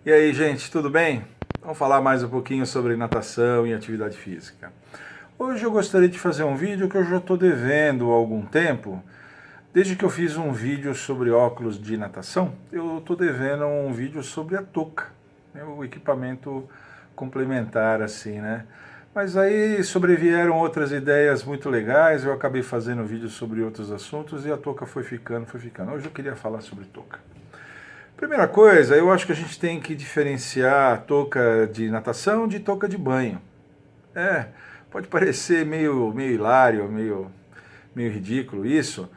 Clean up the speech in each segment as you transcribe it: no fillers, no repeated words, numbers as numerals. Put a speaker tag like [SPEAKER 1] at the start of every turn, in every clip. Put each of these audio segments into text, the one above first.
[SPEAKER 1] E aí, gente, tudo bem? Vamos falar mais um pouquinho sobre natação e atividade física. Hoje eu gostaria de fazer um vídeo que eu já estou devendo há algum tempo. Desde que eu fiz um vídeo sobre óculos de natação, eu estou devendo um vídeo sobre a touca, né, o equipamento complementar assim, né? Mas aí sobrevieram outras ideias muito legais, eu acabei fazendo vídeos sobre outros assuntos e a touca foi ficando, foi ficando. Hoje eu queria falar sobre touca. Primeira coisa, eu acho que a gente tem que diferenciar touca de natação de touca de banho. É, pode parecer meio hilário, meio ridículo isso,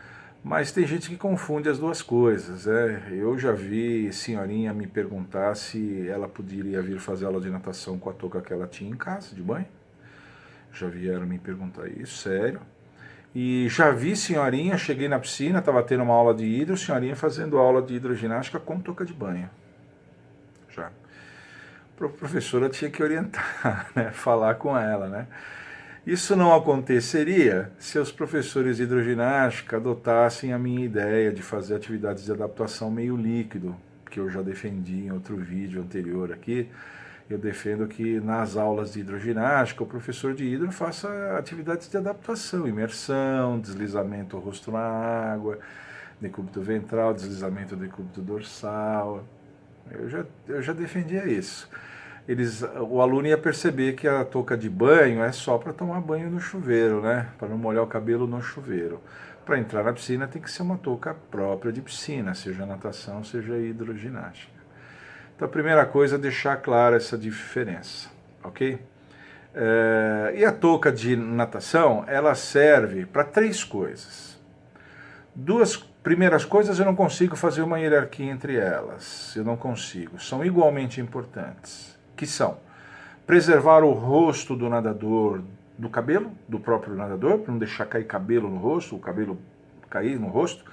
[SPEAKER 1] mas tem gente que confunde as duas coisas. Eu já vi senhorinha me perguntar se ela poderia vir fazer aula de natação com a touca que ela tinha em casa, de banho. Já vieram me perguntar isso, sério. E já vi senhorinha, cheguei na piscina, estava tendo uma aula de hidro, senhorinha fazendo aula de hidroginástica com touca de banho. Já. A professora tinha que orientar, né? Falar com ela, né? Isso não aconteceria se os professores de hidroginástica adotassem a minha ideia de fazer atividades de adaptação meio líquido, que eu já defendi em outro vídeo anterior aqui. Eu defendo que nas aulas de hidroginástica o professor de hidro faça atividades de adaptação, imersão, deslizamento rosto na água, decúbito ventral, deslizamento decúbito dorsal. Eu já defendia isso. O aluno ia perceber que a touca de banho é só para tomar banho no chuveiro, né? Para não molhar o cabelo no chuveiro. Para entrar na piscina tem que ser uma touca própria de piscina, seja natação, seja hidroginástica. Então a primeira coisa é deixar clara essa diferença, ok? E a touca de natação, ela serve para três coisas. Duas primeiras coisas eu não consigo fazer uma hierarquia entre elas, eu não consigo, são igualmente importantes, que são preservar o rosto do nadador do cabelo, do próprio nadador, para não deixar cair cabelo no rosto, o cabelo cair no rosto,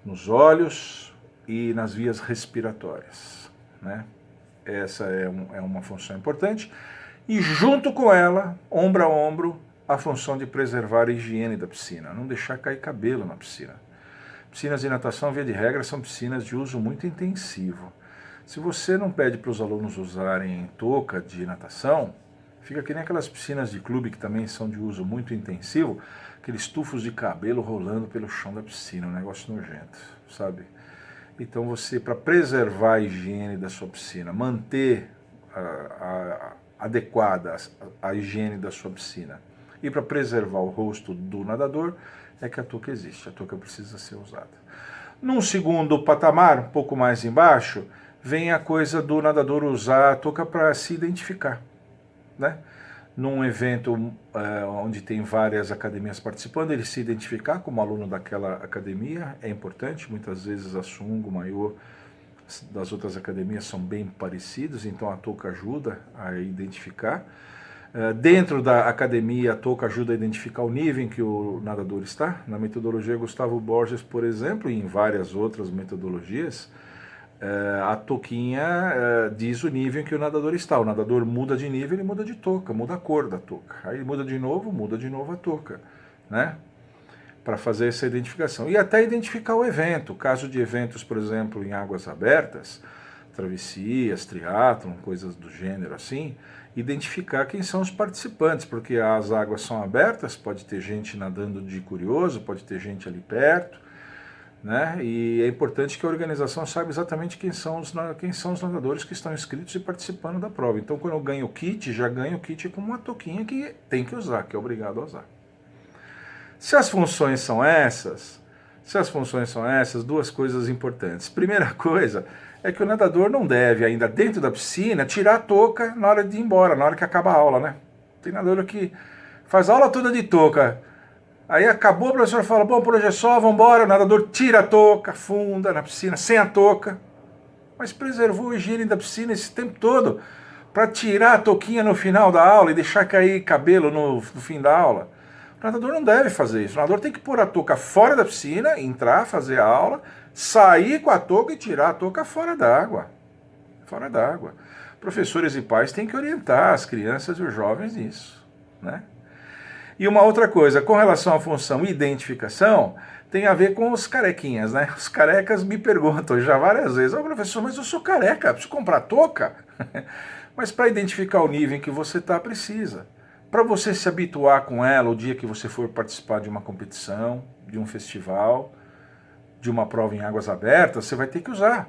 [SPEAKER 1] nos olhos e nas vias respiratórias, né? Essa é uma função importante. E junto com ela, ombro a ombro, a função de preservar a higiene da piscina, não deixar cair cabelo na piscina. Piscinas de natação, via de regra, são piscinas de uso muito intensivo. Se você não pede para os alunos usarem touca de natação, fica que nem aquelas piscinas de clube que também são de uso muito intensivo, aqueles tufos de cabelo rolando pelo chão da piscina, um negócio nojento, sabe? Então você, para preservar a higiene da sua piscina, manter adequada a higiene da sua piscina e para preservar o rosto do nadador, é que a touca existe, a touca precisa ser usada. Num segundo patamar, um pouco mais embaixo, vem a coisa do nadador usar a touca para se identificar, né? Num evento onde tem várias academias participando, ele se identificar como aluno daquela academia é importante. Muitas vezes a sunga, o maiô das outras academias são bem parecidos, então a touca ajuda a identificar. Dentro da academia, a touca ajuda a identificar o nível em que o nadador está. Na metodologia Gustavo Borges, por exemplo, e em várias outras metodologias, a touquinha diz o nível em que o nadador está. O nadador muda de nível, ele muda de touca, muda a cor da touca. Aí ele muda de novo a touca, né? Para fazer essa identificação. E até identificar o evento. Caso de eventos, por exemplo, em águas abertas, travessias, triatlon, coisas do gênero assim, identificar quem são os participantes, porque as águas são abertas, pode ter gente nadando de curioso, pode ter gente ali perto, né? E é importante que a organização saiba exatamente quem são os nadadores que estão inscritos e participando da prova. Então, quando eu ganho o kit, já ganho o kit com uma touquinha que tem que usar, que é obrigado a usar. Se as funções são essas, duas coisas importantes. Primeira coisa é que o nadador não deve, ainda dentro da piscina, tirar a touca na hora de ir embora, na hora que acaba a aula, né? Tem nadador que faz a aula toda de touca. Aí acabou, o professor fala, bom, por hoje é só, vamos embora. O nadador tira a touca, afunda na piscina sem a touca. Mas preservou a higiene da piscina esse tempo todo para tirar a touquinha no final da aula e deixar cair cabelo no fim da aula. O nadador não deve fazer isso. O nadador tem que pôr a touca fora da piscina, entrar, fazer a aula, sair com a touca e tirar a touca fora d'água. Fora d'água. Professores e pais têm que orientar as crianças e os jovens nisso, né? E uma outra coisa, com relação à função identificação, tem a ver com os carequinhas, né? Os carecas me perguntam já várias vezes, professor, mas eu sou careca, preciso comprar touca? Mas para identificar o nível em que você está, precisa. Para você se habituar com ela o dia que você for participar de uma competição, de um festival, de uma prova em águas abertas, você vai ter que usar.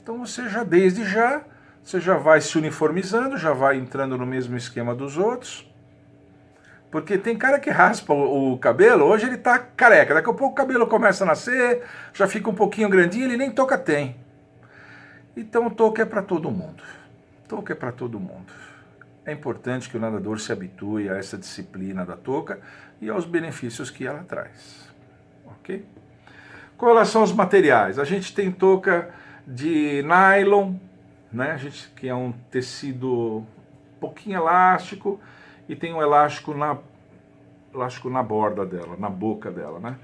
[SPEAKER 1] Então você já, desde já, você já vai se uniformizando, já vai entrando no mesmo esquema dos outros. Porque tem cara que raspa o cabelo, hoje ele tá careca, daqui a pouco o cabelo começa a nascer, já fica um pouquinho grandinho, ele nem touca tem. Então touca é para todo mundo. Touca é para todo mundo. É importante que o nadador se habitue a essa disciplina da touca e aos benefícios que ela traz. Ok? Com relação aos materiais, a gente tem touca de nylon, né? Que é um tecido um pouquinho elástico e tem um elástico na borda dela, na boca dela, né?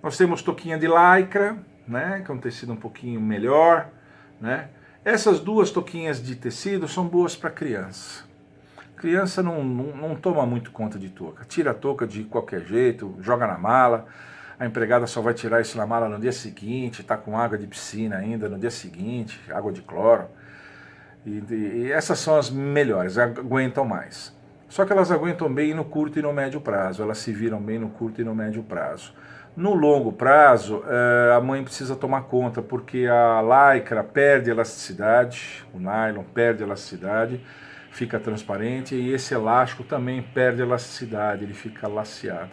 [SPEAKER 1] Nós temos touquinha de lycra, né? Que é um tecido um pouquinho melhor, né? Essas duas touquinhas de tecido são boas para criança. Criança não toma muito conta de touca. Tira a touca de qualquer jeito, joga na mala. A empregada só vai tirar isso na mala no dia seguinte, está com água de piscina ainda no dia seguinte, água de cloro. E essas são as melhores, aguentam mais. Só que elas aguentam bem no curto e no médio prazo, elas se viram bem no curto e no médio prazo. No longo prazo, a mãe precisa tomar conta, porque a lycra perde elasticidade, o nylon perde elasticidade, fica transparente, e esse elástico também perde elasticidade, ele fica laceado.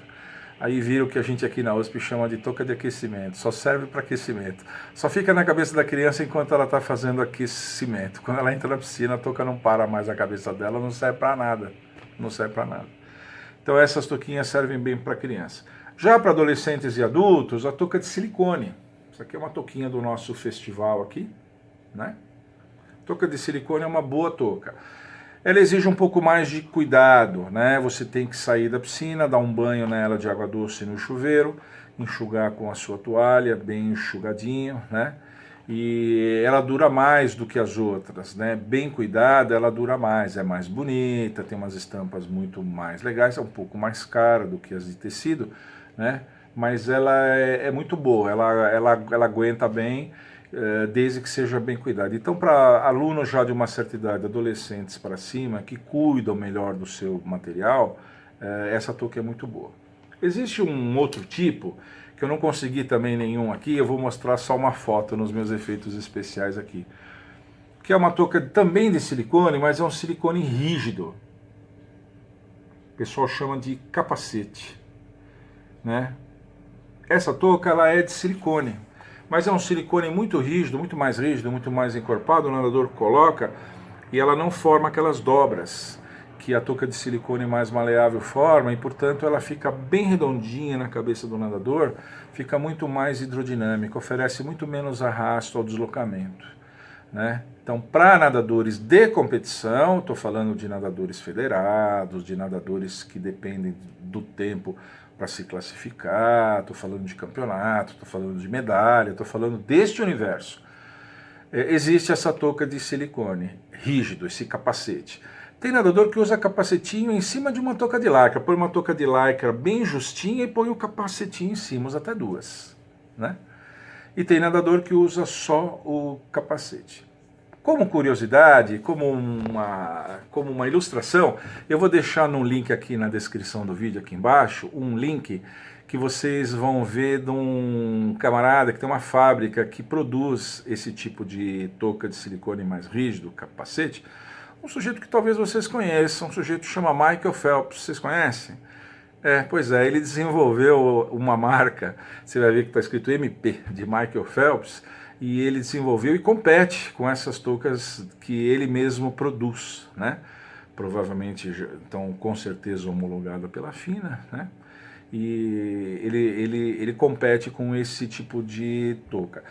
[SPEAKER 1] Aí vira o que a gente aqui na USP chama de touca de aquecimento, só serve para aquecimento. Só fica na cabeça da criança enquanto ela está fazendo aquecimento. Quando ela entra na piscina, a touca não para mais a cabeça dela, não serve para nada. Não serve para nada. Então essas touquinhas servem bem para criança. Já para adolescentes e adultos, a touca de silicone. Isso aqui é uma touquinha do nosso festival aqui, né? Touca de silicone é uma boa touca. Ela exige um pouco mais de cuidado, né? Você tem que sair da piscina, dar um banho nela de água doce no chuveiro, enxugar com a sua toalha, bem enxugadinho, né? E ela dura mais do que as outras, né? Bem cuidada, ela dura mais, é mais bonita, tem umas estampas muito mais legais, é um pouco mais cara do que as de tecido, né? Mas ela é muito boa, ela aguenta bem, desde que seja bem cuidado. Então, para alunos já de uma certa idade, adolescentes para cima, que cuidam melhor do seu material, essa touca é muito boa. Existe um outro tipo, que eu não consegui também nenhum aqui, eu vou mostrar só uma foto nos meus efeitos especiais aqui, que é uma touca também de silicone, mas é um silicone rígido. O pessoal chama de capacete, né? Essa touca ela é de silicone, mas é um silicone muito rígido, muito mais encorpado, o nadador coloca e ela não forma aquelas dobras que a touca de silicone mais maleável forma, e portanto ela fica bem redondinha na cabeça do nadador, fica muito mais hidrodinâmica, oferece muito menos arrasto ao deslocamento, né? Então, para nadadores de competição, estou falando de nadadores federados, de nadadores que dependem do tempo para se classificar, estou falando de campeonato, estou falando de medalha, estou falando deste universo. Existe essa touca de silicone, rígido, esse capacete. Tem nadador que usa capacetinho em cima de uma touca de lycra, põe uma touca de lycra bem justinha e põe o capacetinho em cima, usa até duas, né? E tem nadador que usa só o capacete. Como curiosidade, como uma ilustração, eu vou deixar no link aqui na descrição do vídeo, aqui embaixo, um link que vocês vão ver de um camarada que tem uma fábrica que produz esse tipo de touca de silicone mais rígido, capacete. Um sujeito que talvez vocês conheçam, um sujeito que chama Michael Phelps, vocês conhecem? Pois é, ele desenvolveu uma marca, você vai ver que está escrito MP, de Michael Phelps, e ele desenvolveu e compete com essas toucas que ele mesmo produz, né? Provavelmente, então, com certeza homologada pela FINA, né? E ele compete com esse tipo de touca.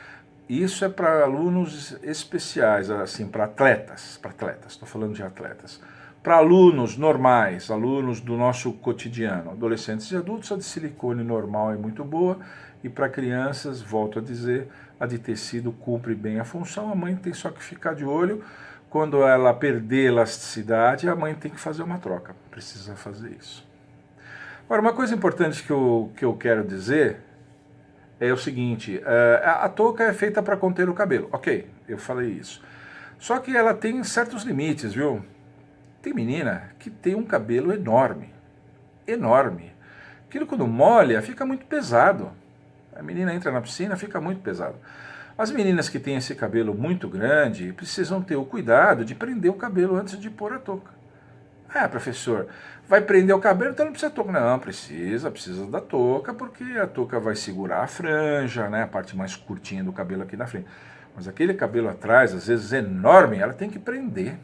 [SPEAKER 1] Isso é para alunos especiais, assim, para atletas, estou falando de atletas. Para alunos normais, alunos do nosso cotidiano, adolescentes e adultos, a de silicone normal é muito boa, e para crianças, volto a dizer, a de tecido cumpre bem a função, a mãe tem só que ficar de olho, quando ela perder elasticidade, a mãe tem que fazer uma troca, precisa fazer isso. Agora, uma coisa importante que eu quero dizer é o seguinte, a touca é feita para conter o cabelo, ok, eu falei isso. Só que ela tem certos limites, viu? Tem menina que tem um cabelo enorme, enorme. Aquilo quando molha fica muito pesado. A menina entra na piscina, fica muito pesado. As meninas que têm esse cabelo muito grande precisam ter o cuidado de prender o cabelo antes de pôr a touca. Ah, professor, vai prender o cabelo, então não precisa touca. Não, precisa da touca, porque a touca vai segurar a franja, né, a parte mais curtinha do cabelo aqui na frente. Mas aquele cabelo atrás, às vezes enorme, ela tem que prender.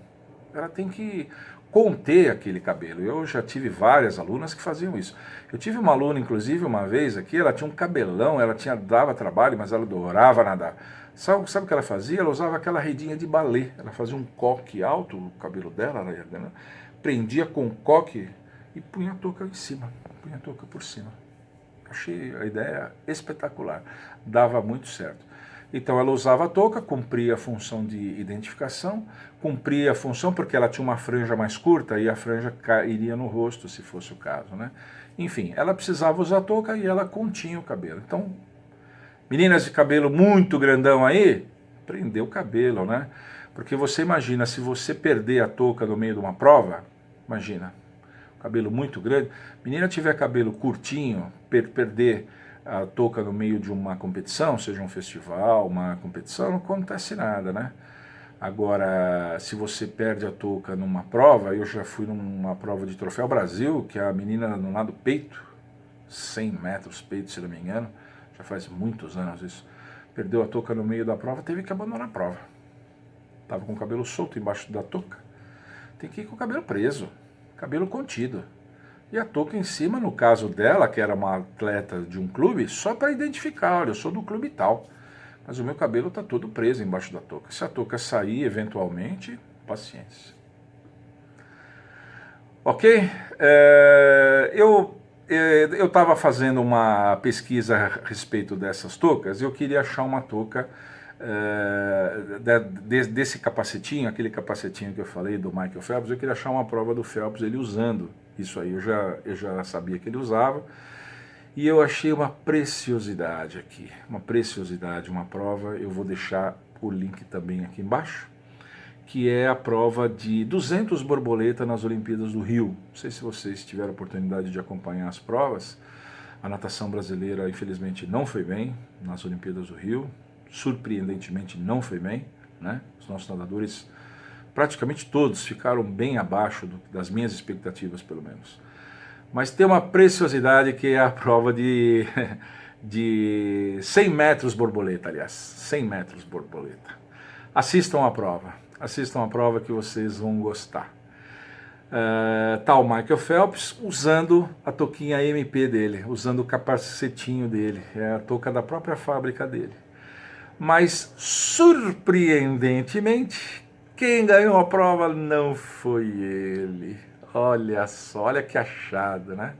[SPEAKER 1] Ela tem que conter aquele cabelo. Eu já tive várias alunas que faziam isso. Eu tive uma aluna, inclusive, uma vez aqui, ela tinha um cabelão, dava trabalho, mas ela adorava nadar. Sabe o que ela fazia? Ela usava aquela redinha de balé. Ela fazia um coque alto, o cabelo dela, né? Prendia com o coque e punha a touca em cima, punha a touca por cima. Achei a ideia espetacular, dava muito certo. Então ela usava a touca, cumpria a função de identificação, cumpria a função porque ela tinha uma franja mais curta e a franja iria no rosto, se fosse o caso, né? Enfim, ela precisava usar a touca e ela continha o cabelo. Então, meninas de cabelo muito grandão aí, prendeu o cabelo, né? Porque você imagina, se você perder a touca no meio de uma prova, imagina, cabelo muito grande, menina tiver cabelo curtinho, perder a touca no meio de uma competição, seja um festival, uma competição, não acontece nada, né? Agora, se você perde a touca numa prova, eu já fui numa prova de Troféu Brasil, que a menina no lado peito, 100 metros peito, se não me engano, já faz muitos anos isso, perdeu a touca no meio da prova, teve que abandonar a prova. Estava com o cabelo solto embaixo da touca. Tem que ir com o cabelo preso, cabelo contido. E a touca em cima, no caso dela, que era uma atleta de um clube, só para identificar, olha, eu sou do clube tal. Mas o meu cabelo está todo preso embaixo da touca. Se a touca sair, eventualmente, paciência. Ok? Eu estava fazendo uma pesquisa a respeito dessas toucas e eu queria achar uma touca desse capacetinho, aquele capacetinho que eu falei do Michael Phelps, eu queria achar uma prova do Phelps ele usando isso aí, eu já sabia que ele usava, e eu achei uma preciosidade aqui, uma prova, eu vou deixar o link também aqui embaixo, que é a prova de 200 borboleta nas Olimpíadas do Rio. Não sei se vocês tiveram a oportunidade de acompanhar as provas, a natação brasileira infelizmente não foi bem nas Olimpíadas do Rio, surpreendentemente não foi bem, né? Os nossos nadadores, praticamente todos, ficaram bem abaixo das minhas expectativas, pelo menos. Mas tem uma preciosidade que é a prova de 100 metros borboleta, aliás, 100 metros borboleta. Assistam a prova que vocês vão gostar. Tá o Michael Phelps usando a touquinha MP dele, usando o capacetinho dele, é a touca da própria fábrica dele. Mas, surpreendentemente, quem ganhou a prova não foi ele. Olha só, olha que achado, né?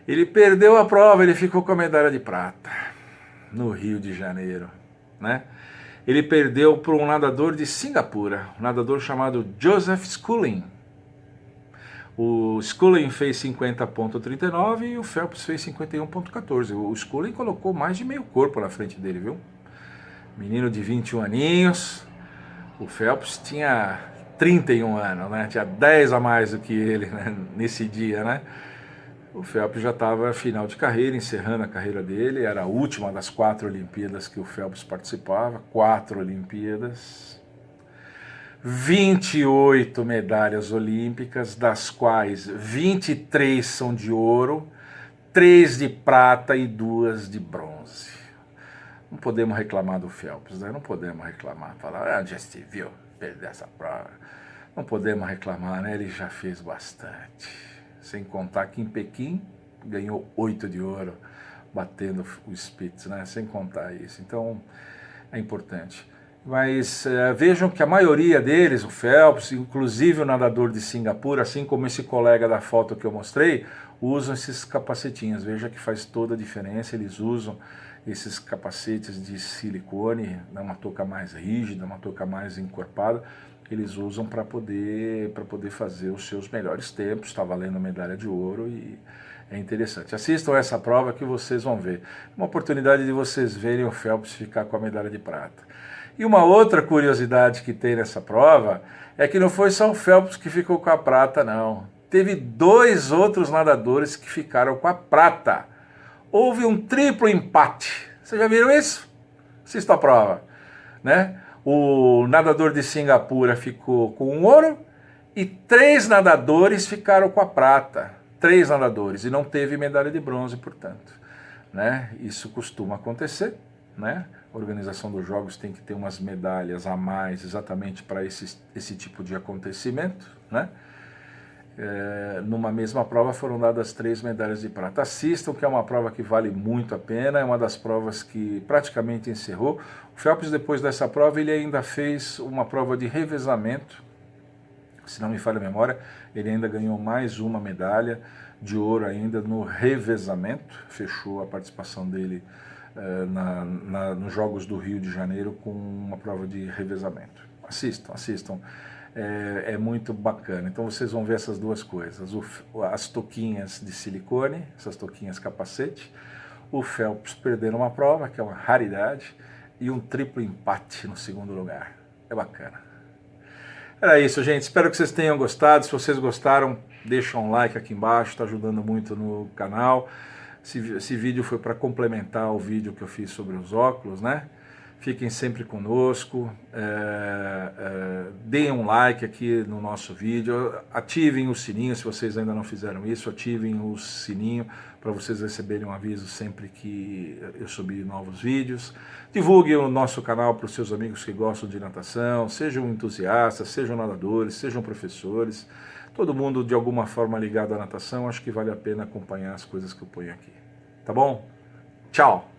[SPEAKER 1] Ele perdeu a prova, ele ficou com a medalha de prata no Rio de Janeiro, né? Ele perdeu para um nadador de Singapura, um nadador chamado Joseph Schooling. O Schooling fez 50,39 e o Phelps fez 51,14. O Schooling colocou mais de meio corpo na frente dele, viu? Menino de 21 aninhos, o Phelps tinha 31 anos, né? Tinha 10 a mais do que ele, né? Nesse dia, né? O Phelps já estava final de carreira, encerrando a carreira dele, era a última das 4 Olimpíadas que o Phelps participava, 4 Olimpíadas, 28 medalhas olímpicas, das quais 23 são de ouro, 3 de prata e 2 de bronze. Não podemos reclamar do Phelps, né? Não podemos reclamar, falar, já se viu perder essa prova. Não podemos reclamar, né? Ele já fez bastante. Sem contar que em Pequim ganhou 8 de ouro, batendo o Spitz, né? Sem contar isso. Então, é importante. Mas vejam que a maioria deles, o Phelps, inclusive o nadador de Singapura, assim como esse colega da foto que eu mostrei, usam esses capacetinhos. Veja que faz toda a diferença, eles usam esses capacetes de silicone, uma touca mais rígida, uma touca mais encorpada, eles usam para poder fazer os seus melhores tempos, está valendo medalha de ouro e É interessante. Assistam essa prova que vocês vão ver. Uma oportunidade de vocês verem o Phelps ficar com a medalha de prata. E uma outra curiosidade que tem nessa prova é que não foi só o Phelps que ficou com a prata, não. Teve 2 outros nadadores que ficaram com a prata. Houve um triplo empate. Vocês já viram isso? Assista a prova, né? O nadador de Singapura ficou com um ouro e 3 nadadores ficaram com a prata. 3 nadadores, e não teve medalha de bronze, portanto, né? Isso costuma acontecer, né? A organização dos jogos tem que ter umas medalhas a mais exatamente para esse tipo de acontecimento, né? Numa mesma prova foram dadas 3 medalhas de prata. Assistam, que é uma prova que vale muito a pena, é uma das provas que praticamente encerrou. O Phelps, depois dessa prova, ele ainda fez uma prova de revezamento, se não me falha a memória, ele ainda ganhou mais uma medalha de ouro ainda no revezamento, fechou a participação dele nos Jogos do Rio de Janeiro com uma prova de revezamento. Assistam, é muito bacana. Então vocês vão ver essas duas coisas, as toquinhas de silicone, essas toquinhas capacete, o Phelps perdendo uma prova, que é uma raridade, e um triplo empate no segundo lugar. É bacana. Era isso, gente. Espero que vocês tenham gostado. Se vocês gostaram, deixa um like aqui embaixo, está ajudando muito no canal. Esse vídeo foi para complementar o vídeo que eu fiz sobre os óculos, né? Fiquem sempre conosco, deem um like aqui no nosso vídeo, ativem o sininho, se vocês ainda não fizeram isso, ativem o sininho para vocês receberem um aviso sempre que eu subir novos vídeos. Divulguem o nosso canal para os seus amigos que gostam de natação, sejam entusiastas, sejam nadadores, sejam professores, todo mundo de alguma forma ligado à natação, acho que vale a pena acompanhar as coisas que eu ponho aqui. Tá bom? Tchau!